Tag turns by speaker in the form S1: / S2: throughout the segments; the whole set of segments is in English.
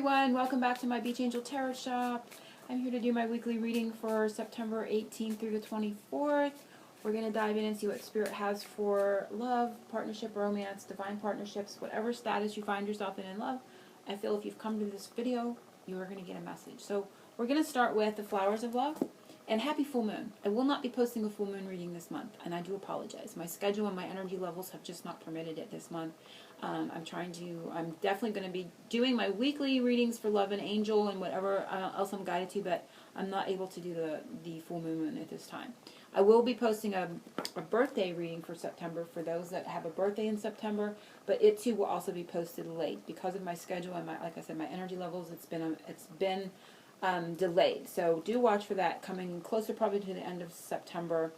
S1: everyone, welcome back to my Beach Angel Tarot Shop. I'm here to do my weekly reading for September 18th through the 24th. We're going to dive in and see what Spirit has for love, partnership, romance, divine partnerships, whatever status you find yourself in love. I feel if you've come to this video, you are going to get a message. So we're going to start with the flowers of love. And happy full moon. I will not be posting a full moon reading this month, and I do apologize. My schedule and my energy levels have just not permitted it this month. I'm definitely going to be doing my weekly readings for love and angel and whatever else I'm guided to, but I'm not able to do the full moon at this time. I will be posting a birthday reading for September for those that have a birthday in September, but it too will also be posted late because of my schedule and like I said, my energy levels. It's been delayed. So do watch for that coming closer probably to the end of September.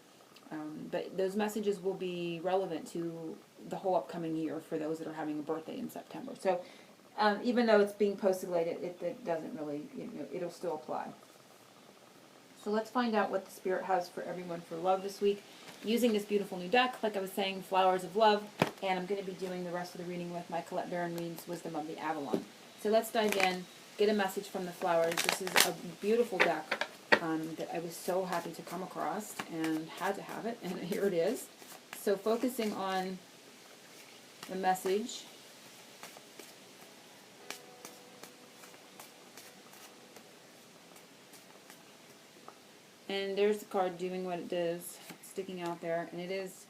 S1: But those messages will be relevant to the whole upcoming year for those that are having a birthday in September. So even though it's being posted late, it doesn't really, it'll still apply. So let's find out what the Spirit has for everyone for love this week using this beautiful new deck, like I was saying, Flowers of Love. And I'm going to be doing the rest of the reading with my Colette Baron Reads Wisdom of the Avalon. So let's dive in. Get a message from the flowers. This is a beautiful deck that I was so happy to come across and had to have it, and here it is. So focusing on the message. And there's the card doing what it does, sticking out there, and it is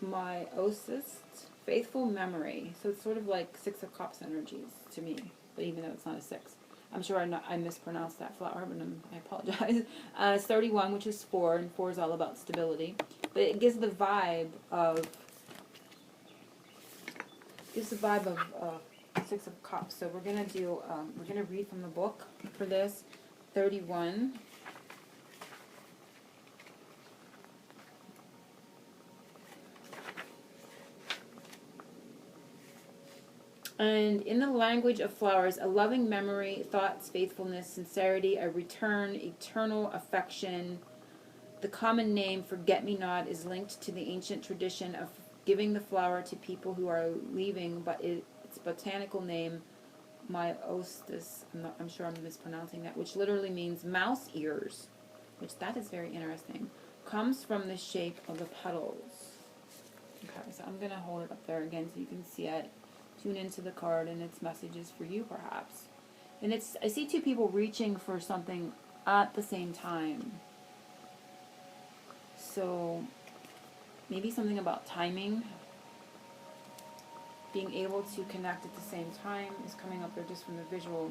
S1: my Osis, Faithful Memory. So it's sort of like Six of Cups energies to me. But even though it's not a 6. I'm sure I mispronounced that flower, but I apologize. It's 31, which is 4, and 4 is all about stability. But it gives the vibe of Six of Cups. So we're gonna read from the book for this. 31. And in the language of flowers, a loving memory, thoughts, faithfulness, sincerity, a return, eternal affection. The common name forget-me-not is linked to the ancient tradition of giving the flower to people who are leaving, but its botanical name, myostis, I'm sure I'm mispronouncing that, which literally means mouse ears, which that is very interesting, comes from the shape of the petals. Okay, so I'm going to hold it up there again so you can see it. Tune into the card and its messages for you, perhaps. And I see two people reaching for something at the same time. So maybe something about timing. Being able to connect at the same time is coming up there just from the visual.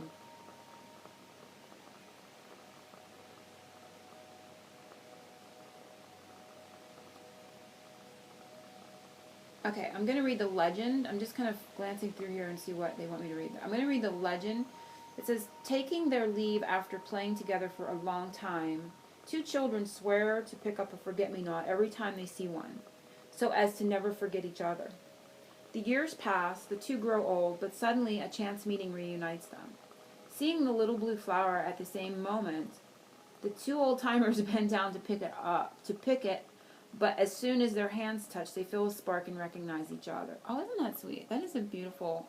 S1: Okay, I'm going to read the legend. I'm just kind of glancing through here and see what they want me to read. I'm going to read the legend. It says, taking their leave after playing together for a long time, two children swear to pick up a forget-me-not every time they see one, so as to never forget each other. The years pass, the two grow old, but suddenly a chance meeting reunites them. Seeing the little blue flower at the same moment, the two old-timers bend down to pick it, but as soon as their hands touch, they feel a spark and recognize each other. Oh, isn't that sweet? That is a beautiful,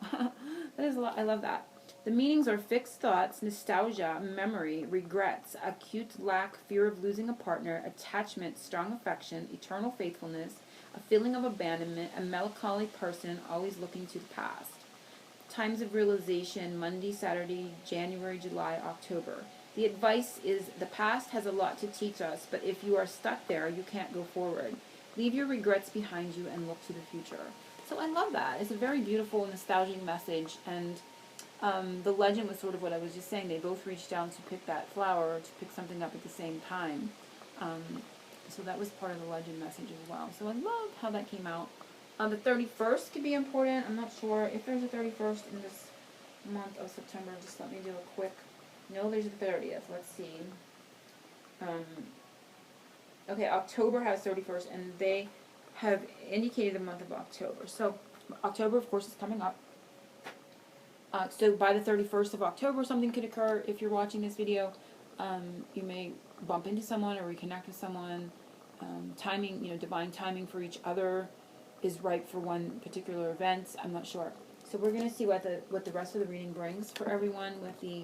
S1: I love that. The meanings are fixed thoughts, nostalgia, memory, regrets, acute lack, fear of losing a partner, attachment, strong affection, eternal faithfulness, a feeling of abandonment, a melancholy person always looking to the past. Times of realization, Monday, Saturday, January, July, October. The advice is the past has a lot to teach us, but if you are stuck there, you can't go forward. Leave your regrets behind you and look to the future. So I love that. It's a very beautiful, nostalgic message, and the legend was sort of what I was just saying. They both reached down to pick that flower, to pick something up at the same time. So that was part of the legend message as well. So I love how that came out. The 31st could be important. I'm not sure if there's a 31st in this month of September. Just let me do a quick... No, there's the 30th. Let's see. Okay, October has 31st, and they have indicated the month of October. So October, of course, is coming up. So by the 31st of October, something could occur. If you're watching this video, you may bump into someone or reconnect with someone. Timing, divine timing for each other is right for one particular event. I'm not sure. So we're going to see what the rest of the reading brings for everyone with the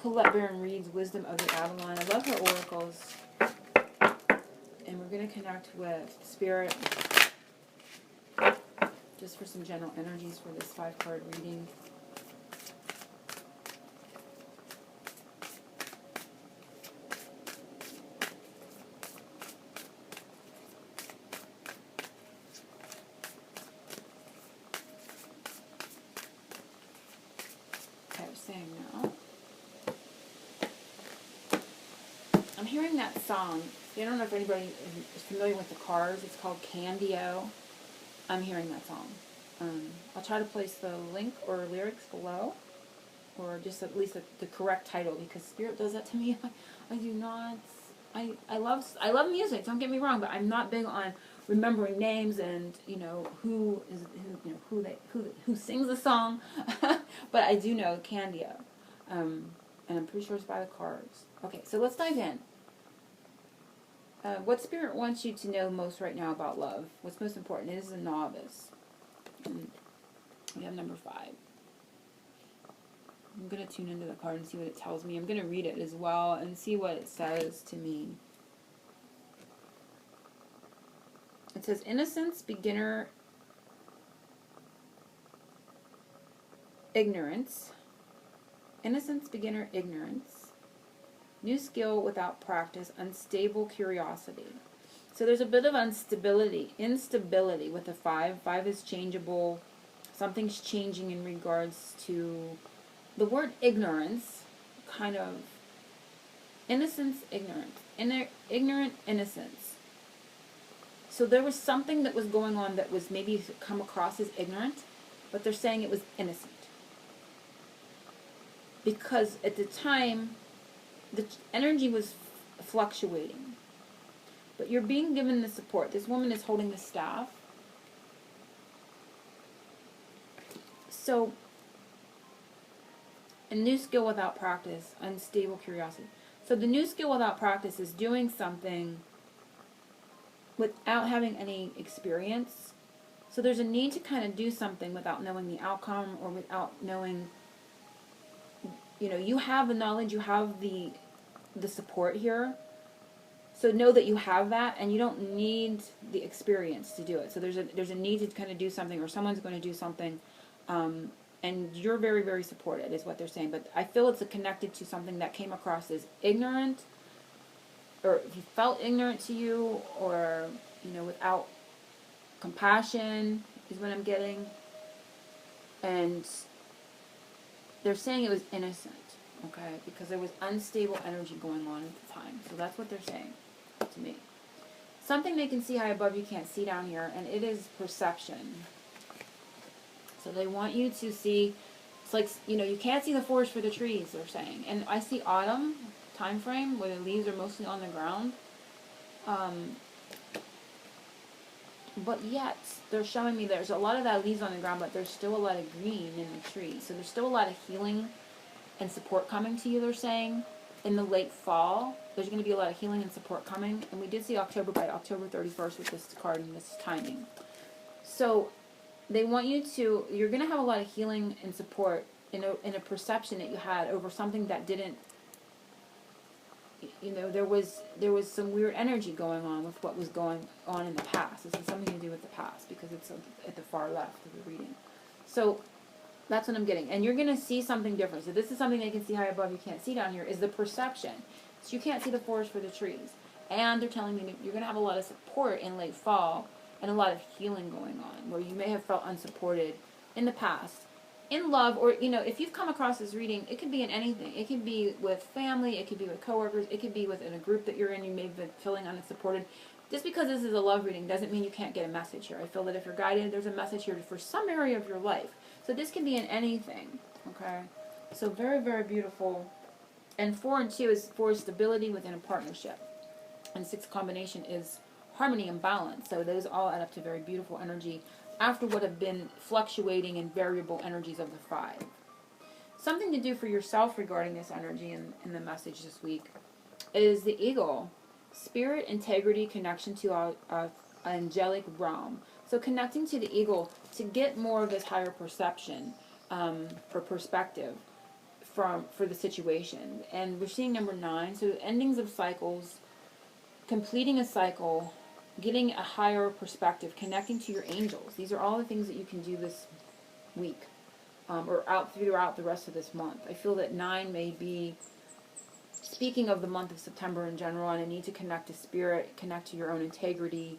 S1: Colette Baron Reid's Wisdom of the Avalon. I love her oracles. And we're going to connect with Spirit just for some general energies for this 5-card reading. Okay, I'm saying now. I'm hearing that song. I don't know if anybody is familiar with the Cars. It's called Candy-O. I'm hearing that song. I'll try to place the link or lyrics below, or just at least the correct title, because Spirit does that to me. I do not. I love music. Don't get me wrong, but I'm not big on remembering names and who sings the song. But I do know Candy-O, and I'm pretty sure it's by the Cars. Okay, so let's dive in. What Spirit wants you to know most right now about love? What's most important? It is a novice. And we have number 5. I'm going to tune into the card and see what it tells me. I'm going to read it as well and see what it says to me. It says, innocence, beginner, ignorance. Innocence, beginner, ignorance. New skill without practice, unstable curiosity. So there's a bit of instability with the 5. 5 is changeable. Something's changing in regards to the word ignorance, kind of innocence, ignorance, ignorant innocence. So there was something that was going on that was maybe come across as ignorant, but they're saying it was innocent. Because at the time, the energy was fluctuating. But you're being given the support. This woman is holding the staff. So, a new skill without practice, unstable curiosity. So the new skill without practice is doing something without having any experience. So there's a need to kind of do something without knowing the outcome, or without knowing, you have the knowledge, you have the support here. So know that you have that, and you don't need the experience to do it. So there's a need to kind of do something, or someone's going to do something, and you're very, very supported, is what they're saying. But I feel it's connected to something that came across as ignorant, or if you felt ignorant to you, or without compassion is what I'm getting. And they're saying it was innocent. Okay, because there was unstable energy going on at the time. So that's what they're saying to me. Something they can see high above you can't see down here, and it is perception. So they want you to see, it's like, you can't see the forest for the trees, they're saying. And I see autumn time frame where the leaves are mostly on the ground. But yet, they're showing me there's a lot of that leaves on the ground, but there's still a lot of green in the trees. So there's still a lot of healing and support coming to you, they're saying. In the late fall, there's going to be a lot of healing and support coming. And we did see October by October 31st with this card and this timing. So they want you to, you're going to have a lot of healing and support in a perception that you had over something that didn't, there was some weird energy going on with what was going on in the past. This has something to do with the past, because it's at the far left of the reading. So that's what I'm getting. And you're going to see something different. So this is something they can see high above, you can't see down here, is the perception. So you can't see the forest for the trees. And they're telling me that you're going to have a lot of support in late fall, and a lot of healing going on, where you may have felt unsupported in the past. In love, or, if you've come across this reading, it could be in anything. It could be with family, it could be with coworkers, it could be within a group that you're in, you may have been feeling unsupported. Just because this is a love reading doesn't mean you can't get a message here. I feel that if you're guided, there's a message here for some area of your life. So this can be in anything, okay? So very, very beautiful. And 4 and 2 is for stability within a partnership. And 6 combination is harmony and balance. So those all add up to very beautiful energy after what have been fluctuating and variable energies of the 5. Something to do for yourself regarding this energy in the message this week is the eagle. Spirit, integrity, connection to our angelic realm. So connecting to the eagle to get more of this higher perception or perspective for the situation. And we're seeing number 9, so endings of cycles, completing a cycle, getting a higher perspective, connecting to your angels. These are all the things that you can do this week or throughout the rest of this month. I feel that 9 may be speaking of the month of September in general, and I need to connect to spirit, connect to your own integrity,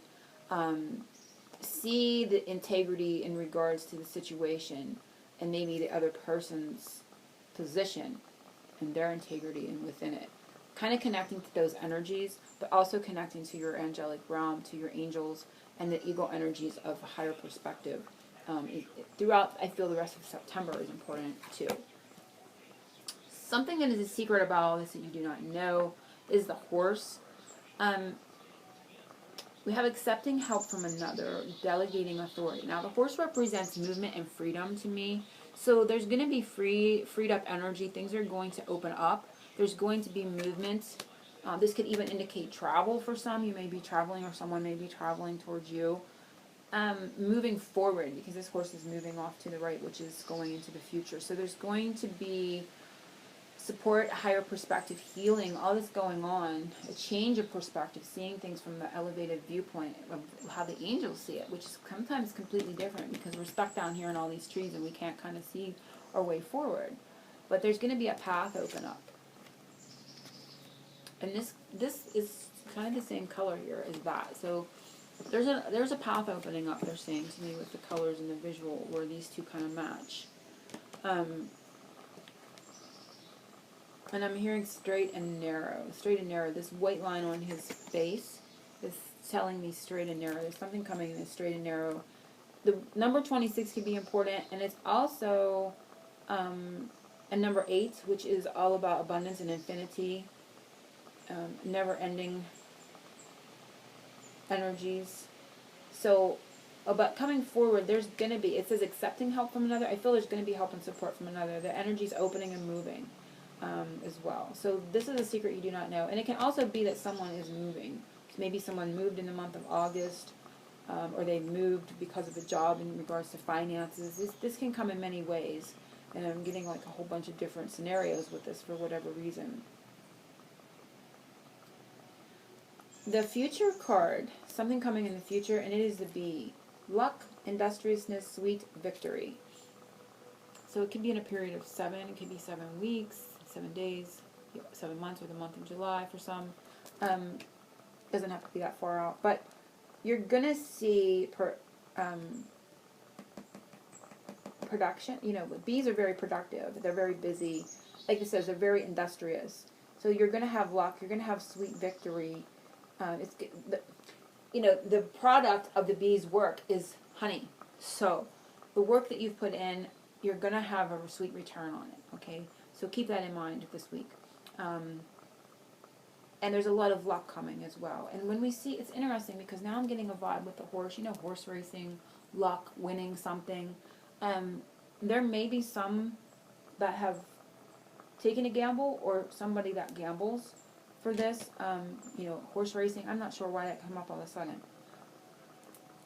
S1: see the integrity in regards to the situation and maybe the other person's position and their integrity and within it. Kind of connecting to those energies, but also connecting to your angelic realm, to your angels, and the eagle energies of a higher perspective. Throughout, I feel the rest of September is important too. Something that is a secret about all this that you do not know is the horse. We have accepting help from another, delegating authority. Now, the horse represents movement and freedom to me. So there's going to be freed up energy. Things are going to open up. There's going to be movement. This could even indicate travel for some. You may be traveling or someone may be traveling towards you. Moving forward, because this horse is moving off to the right, which is going into the future. So there's going to be support, higher perspective, healing, all this going on, a change of perspective, seeing things from the elevated viewpoint of how the angels see it, which is sometimes completely different because we're stuck down here in all these trees and we can't kind of see our way forward. But there's going to be a path open up. And this is kind of the same color here as that. So there's a path opening up, they're saying to me, with the colors and the visual where these two kind of match. And I'm hearing straight and narrow. Straight and narrow. This white line on his face is telling me straight and narrow. There's something coming in this straight and narrow. The number 26 can be important, and it's also a number 8, which is all about abundance and infinity, never-ending energies. So, about coming forward, there's going to be, it says accepting help from another. I feel there's going to be help and support from another. The energy's opening and moving. As well. So this is a secret you do not know. And it can also be that someone is moving. Maybe someone moved in the month of August, or they moved because of a job in regards to finances. This can come in many ways. And I'm getting like a whole bunch of different scenarios with this for whatever reason. The future card, something coming in the future, and it is the bee. Luck, industriousness, sweet victory. So it could be in a period of 7, it could be 7 weeks, 7 days, 7 months, or the month of July for some. Doesn't have to be that far out. But you're going to see production. You know, bees are very productive. They're very busy. Like it says, they're very industrious. So you're going to have luck. You're going to have sweet victory. The product of the bee's work is honey. So the work that you've put in, you're going to have a sweet return on it, okay? So keep that in mind this week. And there's a lot of luck coming as well. And when we see, it's interesting because now I'm getting a vibe with the horse. You know, horse racing, luck, winning something. There may be some that have taken a gamble or somebody that gambles for this. Horse racing. I'm not sure why that came up all of a sudden.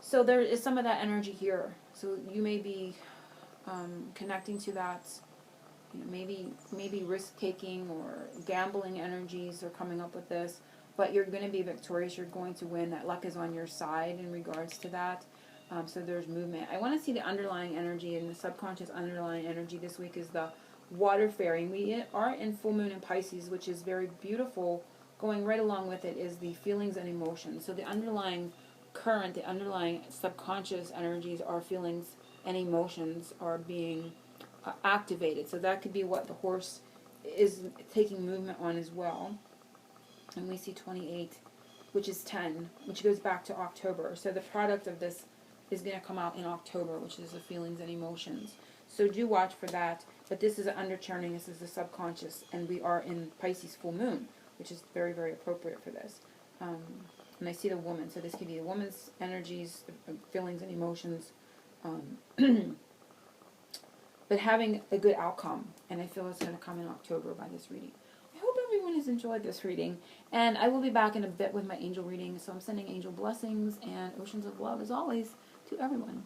S1: So there is some of that energy here. So you may be connecting to that. Maybe risk-taking or gambling energies are coming up with this, but you're going to be victorious. You're going to win. That luck is on your side in regards to that. So there's movement. I want to see the underlying energy, and the subconscious underlying energy this week is the water fairy. We are in full moon in Pisces, which is very beautiful. Going right along with it is the feelings and emotions. So the underlying current, the underlying subconscious energies, our feelings and emotions are being activated. So that could be what the horse is taking movement on as well. And we see 28, which is 10, which goes back to October. So the product of this is going to come out in October, which is the feelings and emotions. So do watch for that. But this is an underchurning. This is the subconscious. And we are in Pisces full moon, which is very, very appropriate for this. And I see the woman. So this could be the woman's energies, feelings and emotions. But having a good outcome. And I feel it's going to come in October by this reading. I hope everyone has enjoyed this reading. And I will be back in a bit with my angel reading. So I'm sending angel blessings and oceans of love as always. to everyone.